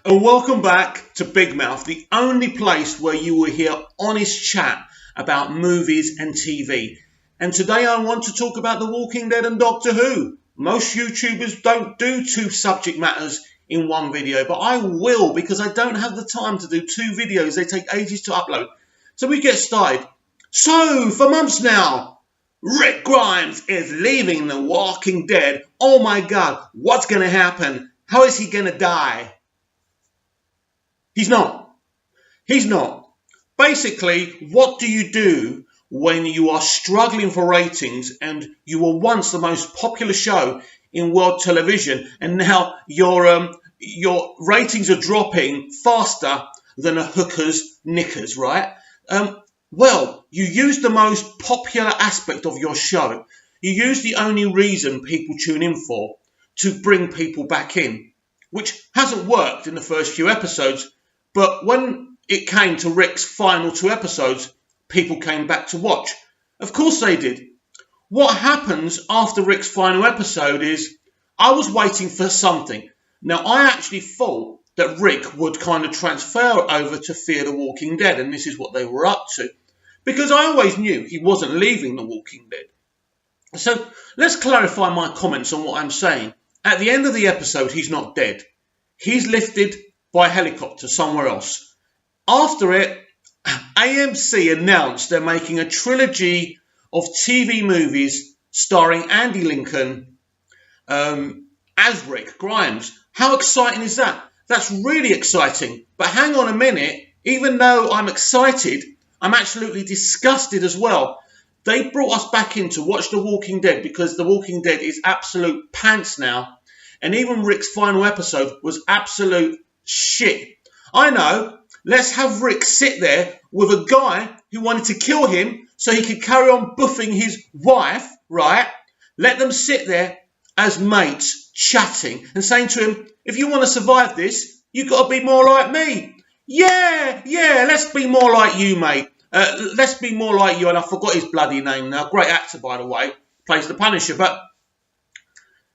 And welcome back to Big Mouth, the only place where you will hear honest chat about movies and TV. And today I want to talk about The Walking Dead and Doctor Who. Most YouTubers don't do two subject matters in one video, but I will because I don't have the time to do two videos. They take ages to upload. So we get started. So, for months now, Rick Grimes is leaving The Walking Dead. Oh my God, what's going to happen? How is he going to die? He's not. He's not. Basically, what do you do when you are struggling for ratings and you were once the most popular show in world television and now your ratings are dropping faster than a hooker's knickers, right? Well, you use the most popular aspect of your show. You use the only reason people tune in for to bring people back in, which hasn't worked in the first few episodes. But when it came to Rick's final two episodes, people came back to watch. Of course they did. What happens after Rick's final episode is, I was waiting for something. Now, I actually thought that Rick would kind of transfer over to Fear the Walking Dead, and this is what they were up to. Because I always knew he wasn't leaving The Walking Dead. So, let's clarify my comments on what I'm saying. At the end of the episode, he's not dead. He's lifted by helicopter somewhere else. After it, AMC announced they're making a trilogy of TV movies starring Andy Lincoln as Rick Grimes. How exciting is that? That's really exciting. But hang on a minute, even though I'm excited, I'm absolutely disgusted as well. They brought us back in to watch The Walking Dead because The Walking Dead is absolute pants now. And even Rick's final episode was absolute shit. I know. Let's have Rick sit there with a guy who wanted to kill him so he could carry on buffing his wife, right? Let them sit there as mates chatting and saying to him, if you want to survive this, you've got to be more like me. Yeah, let's be more like you, mate. Let's be more like you. And I forgot his bloody name now. Great actor, by the way. Plays the Punisher. But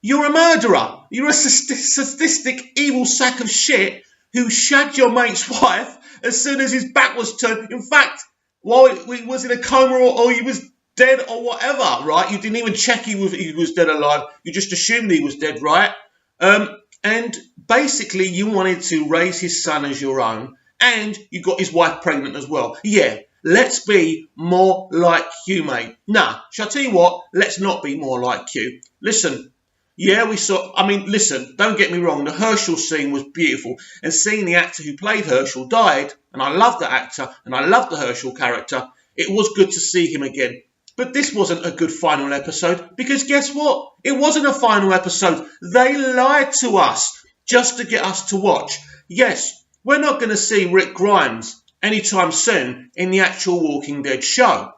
you're a murderer. You're a sadistic, evil sack of shit who shagged your mate's wife as soon as his back was turned. In fact, while he was in a coma or he was dead or whatever, right? You didn't even check he was dead or alive. You just assumed he was dead, right? And basically, you wanted to raise his son as your own, and you got his wife pregnant as well. Yeah, let's be more like you, mate. Nah, shall I tell you what? Let's not be more like you. Listen. Yeah, listen, don't get me wrong, the Herschel scene was beautiful, and seeing the actor who played Herschel died, and I love the actor, and I love the Herschel character, it was good to see him again. But this wasn't a good final episode, because guess what? It wasn't a final episode. They lied to us just to get us to watch. Yes, we're not going to see Rick Grimes anytime soon in the actual Walking Dead show.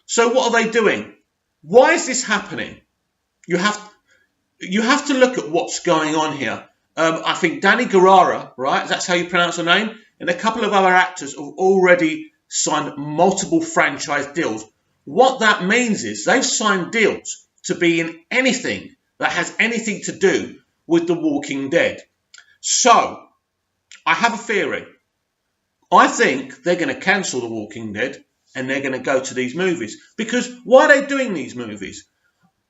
So what are they doing? Why is this happening? You have to look at what's going on here. I think Danny Gurira, right? That's how you pronounce her name. And a couple of other actors have already signed multiple franchise deals. What that means is they've signed deals to be in anything that has anything to do with The Walking Dead. So, I have a theory. I think they're going to cancel The Walking Dead and they're going to go to these movies. Because why are they doing these movies?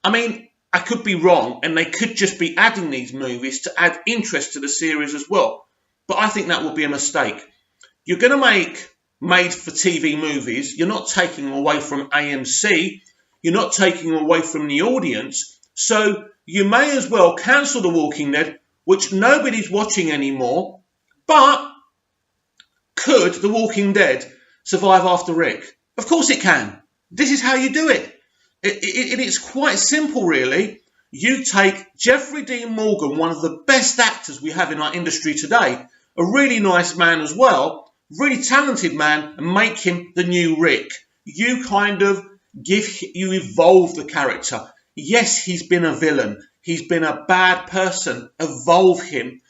I mean, I could be wrong, and they could just be adding these movies to add interest to the series as well. But I think that would be a mistake. You're going to make made-for-TV movies. You're not taking them away from AMC. You're not taking them away from the audience. So you may as well cancel The Walking Dead, which nobody's watching anymore. But could The Walking Dead survive after Rick? Of course it can. This is how you do it. It's quite simple, really. You take Jeffrey Dean Morgan, one of the best actors we have in our industry today, a really nice man as well, really talented man, and make him the new Rick. You you evolve the character. Yes, he's been a villain. He's been a bad person. Evolve him.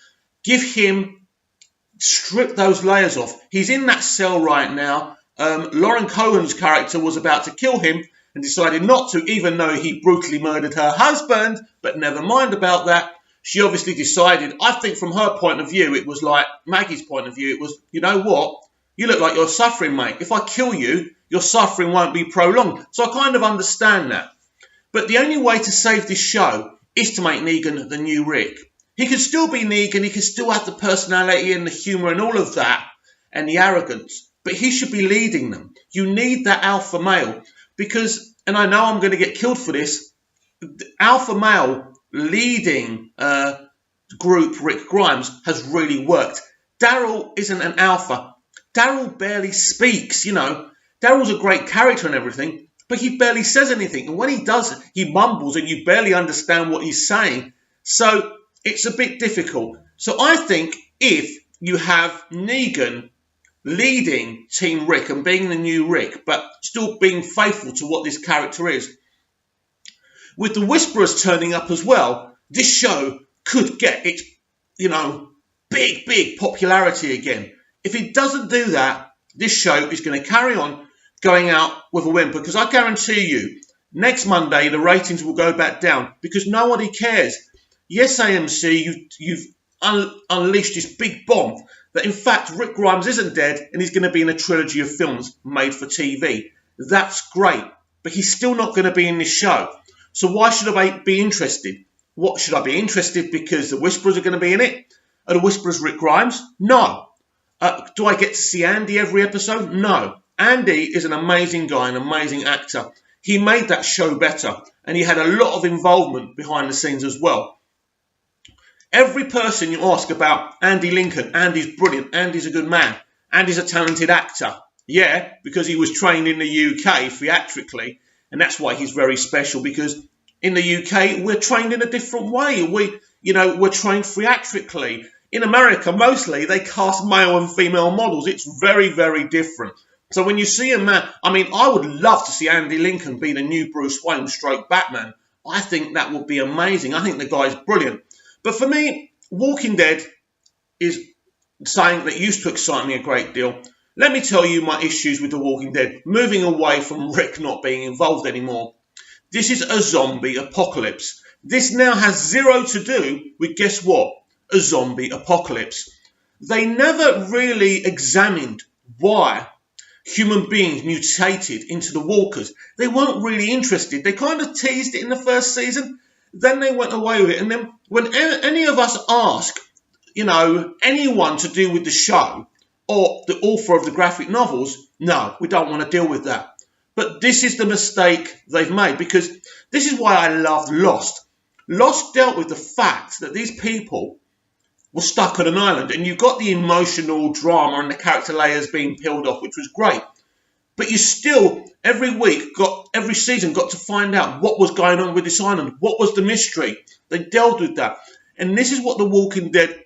Strip those layers off. He's in that cell right now. Lauren Cohen's character was about to kill him, and decided not to, even though he brutally murdered her husband, but never mind about that. she obviously decided, I think from her point of view, it was like Maggie's point of view, it was, you know what? You look like you're suffering, mate. If I kill you, your suffering won't be prolonged. So I kind of understand that. But the only way to save this show is to make Negan the new Rick. He can still be Negan, he can still have the personality and the humour and all of that, and the arrogance. But he should be leading them. You need that alpha male. Because, and I know I'm going to get killed for this, alpha male leading group Rick Grimes has really worked. Daryl isn't an alpha. Daryl barely speaks, you know. Daryl's a great character and everything, but he barely says anything. And when he does, he mumbles and you barely understand what he's saying. So it's a bit difficult. So I think if you have Negan leading Team Rick and being the new Rick, but still being faithful to what this character is, with the Whisperers turning up as well, this show could get its, you know, big popularity again. If it doesn't do that, this show is going to carry on going out with a whimper, because I guarantee you, next Monday the ratings will go back down because nobody cares. Yes, AMC, you've unleashed this big bomb that in fact Rick Grimes isn't dead and he's going to be in a trilogy of films made for TV. That's great, but he's still not going to be in this show. So why should I be interested? What should I be interested because the Whisperers are going to be in it? Are the Whisperers Rick Grimes? No. Do I get to see Andy every episode? No. Andy is an amazing guy, an amazing actor. He made that show better, and he had a lot of involvement behind the scenes as well. Every person you ask about Andy Lincoln, Andy's brilliant, Andy's a good man, Andy's a talented actor. Yeah, because he was trained in the UK theatrically, and that's why he's very special, because in the UK, we're trained in a different way. We're trained theatrically. In America, mostly, they cast male and female models. It's very, very different. So when you see a man, I mean, I would love to see Andy Lincoln be the new Bruce Wayne / Batman. I think that would be amazing. I think the guy's brilliant. But for me, Walking Dead is something that used to excite me a great deal. Let me tell you my issues with The Walking Dead, moving away from Rick not being involved anymore. This is a zombie apocalypse. This now has zero to do with, guess what? A zombie apocalypse. They never really examined why human beings mutated into the walkers. They weren't really interested. They kind of teased it in the first season. Then they went away with it. And then when any of us ask, you know, anyone to do with the show or the author of the graphic novels, no, we don't want to deal with that. But this is the mistake they've made, because this is why I loved Lost. Lost dealt with the fact that these people were stuck on an island, and you got the emotional drama and the character layers being peeled off, which was great. But you still, every season got to find out what was going on with this island. What was the mystery? They dealt with that. And this is what The Walking Dead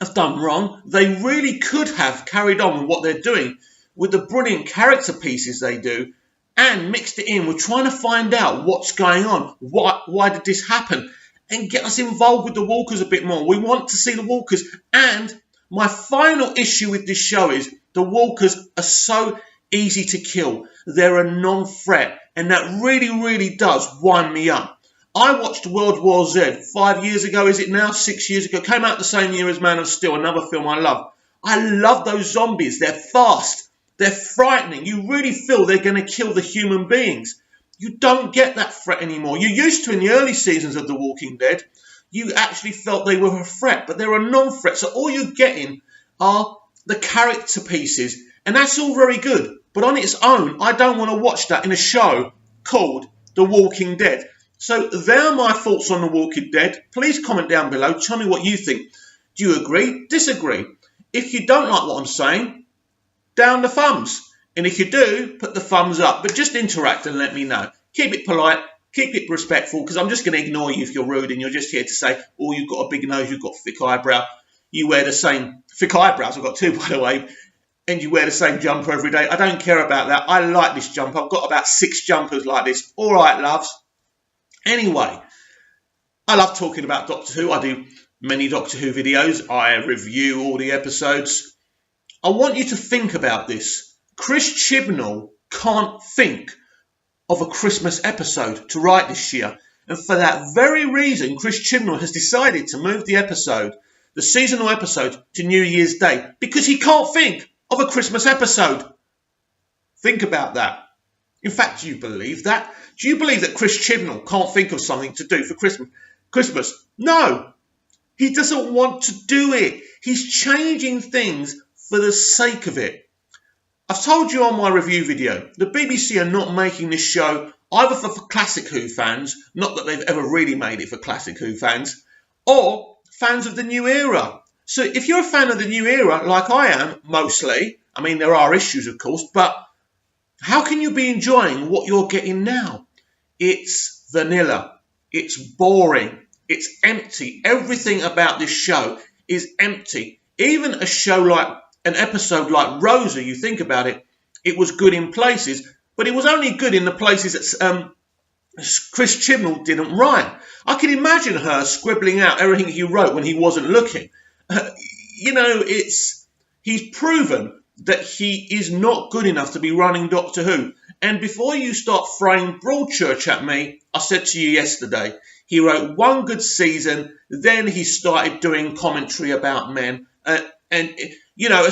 have done wrong. They really could have carried on with what they're doing with the brilliant character pieces they do and mixed it in with trying to find out what's going on. Why did this happen? And get us involved with the walkers a bit more. We want to see the walkers. And my final issue with this show is the walkers are so easy to kill. They're a non-threat. And that really, really does wind me up. I watched World War Z 5 years ago, is it now? 6 years ago. Came out the same year as Man of Steel, another film I love. I love those zombies. They're fast. They're frightening. You really feel they're going to kill the human beings. You don't get that threat anymore. You used to in the early seasons of The Walking Dead. You actually felt they were a threat, but they're a non-threat. So all you're getting are the character pieces. And that's all very good. But on its own, I don't want to watch that in a show called The Walking Dead. So there are my thoughts on The Walking Dead. Please comment down below. Tell me what you think. Do you agree? Disagree? If you don't like what I'm saying, down the thumbs. And if you do, put the thumbs up. But just interact and let me know. Keep it polite. Keep it respectful, because I'm just going to ignore you if you're rude and you're just here to say, oh, you've got a big nose, you've got thick eyebrow. You wear the same thick eyebrows. I've got two, by the way. And you wear the same jumper every day. I don't care about that. I like this jumper. I've got about 6 jumpers like this. All right, loves. Anyway, I love talking about Doctor Who. I do many Doctor Who videos. I review all the episodes. I want you to think about this. Chris Chibnall can't think of a Christmas episode to write this year. And for that very reason, Chris Chibnall has decided to move the seasonal episode, to New Year's Day, because he can't think of a Christmas episode. Think about that. In fact, do you believe that? Do you believe that Chris Chibnall can't think of something to do for Christmas? No, he doesn't want to do it. He's changing things for the sake of it. I've told you on my review video, the BBC are not making this show either for Classic Who fans, not that they've ever really made it for Classic Who fans, or fans of the new era. So if you're a fan of the new era, like I am, mostly, I mean, there are issues, of course, but how can you be enjoying what you're getting now? It's vanilla. It's boring. It's empty. Everything about this show is empty. Even a show like an episode like Rosa, you think about it, it was good in places, but it was only good in the places that Chris Chibnall didn't write. I can imagine her scribbling out everything he wrote when he wasn't looking. He's proven that he is not good enough to be running Doctor Who. And before you start throwing Broadchurch at me, I said to you yesterday, he wrote one good season, then he started doing commentary about men. As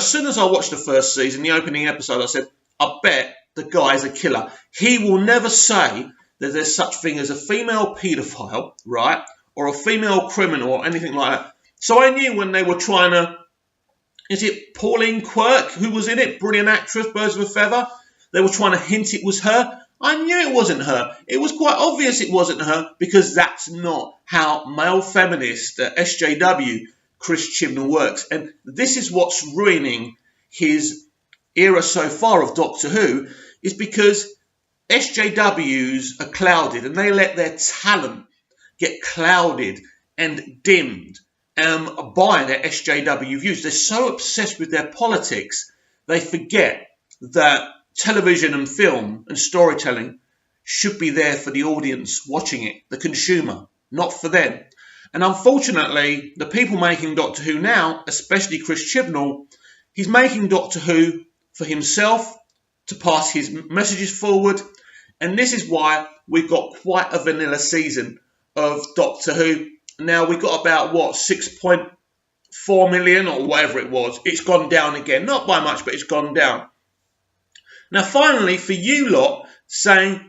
soon as I watched the first season, the opening episode, I said, I bet the guy's a killer. He will never say that there's such thing as a female paedophile, right? Or a female criminal or anything like that. So I knew when they were trying to... Is it Pauline Quirk who was in it? Brilliant actress, Birds of a Feather. They were trying to hint it was her. I knew it wasn't her. It was quite obvious it wasn't her, because that's not how male feminist SJW Chris Chibnall works. And this is what's ruining his era so far of Doctor Who, is because SJWs are clouded and they let their talent get clouded and dimmed by their SJW views. They're so obsessed with their politics, they forget that television and film and storytelling should be there for the audience watching it, the consumer, not for them. And unfortunately, the people making Doctor Who now, especially Chris Chibnall, he's making Doctor Who for himself, to pass his messages forward. And this is why we've got quite a vanilla season of Doctor Who. Now, we've got about, 6.4 million or whatever it was. It's gone down again. Not by much, but it's gone down. Now, finally, for you lot saying,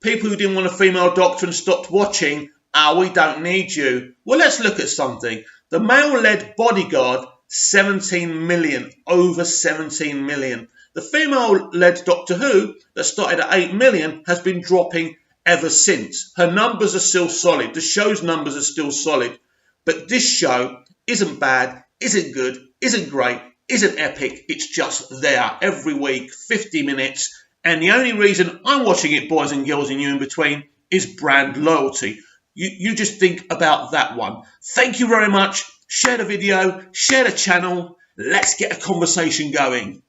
people who didn't want a female doctor and stopped watching, we don't need you. Well, let's look at something. The male-led Bodyguard, 17 million, over 17 million. The female-led Doctor Who, that started at 8 million, has been dropping ever since. Her numbers are still solid. The show's numbers are still solid. But this show isn't bad, isn't good, isn't great, isn't epic. It's just there every week, 50 minutes. And the only reason I'm watching it, boys and girls and you in between, is brand loyalty. You just think about that one. Thank you very much. Share the video, share the channel. Let's get a conversation going.